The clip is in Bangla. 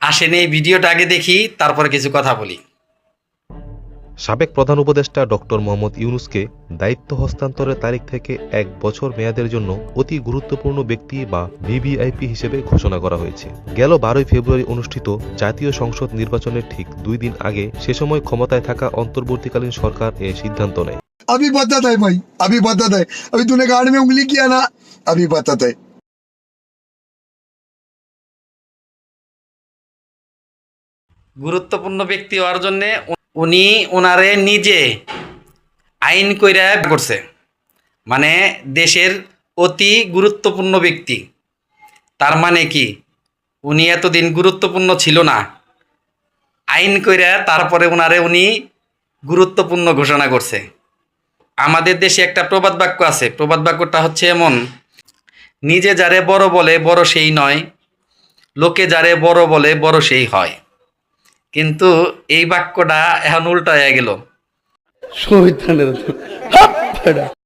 আসেন এই ভিডিওটা আগে দেখি, তারপরে কিছু কথা বলি। সাবেক প্রধান উপদেষ্টা ডক্টর মোহাম্মদ ইউনূসকে দায়িত্ব হস্তান্তরের তারিখ থেকে 1 বছর মেয়াদের জন্য অতি গুরুত্বপূর্ণ ব্যক্তি বা ভিভিআইপি হিসেবে ঘোষণা করা হয়েছে। গেল 12 ফেব্রুয়ারি অনুষ্ঠিত জাতীয় সংসদ নির্বাচনের ঠিক 2 দিন আগে সে সময় ক্ষমতায় থাকা অন্তর্বর্তীকালীন সরকার এ সিদ্ধান্ত নেয়। अभी बताता है भाई, अभी बताता है। अभी तूने गाड़ में उंगली किया ना, अभी बताता है। গুরুত্বপূর্ণ ব্যক্তি হওয়ার জন্যে উনি ওনারে নিজে আইন কইরা করছে, মানে দেশের অতি গুরুত্বপূর্ণ ব্যক্তি। তার মানে কি উনি এতদিন গুরুত্বপূর্ণ ছিল না, আইন কইরা তারপরে ওনারে উনি গুরুত্বপূর্ণ ঘোষণা করছে। আমাদের দেশে একটা প্রবাদ বাক্য আছে, প্রবাদ বাক্যটা হচ্ছে এমন: নিজে যারে বড় বলে বড় সেই নয়, লোকে যারে বড় বলে বড় সেই হয়। কিন্তু এই বাক্যটা এখন উল্টা হয়ে গেল।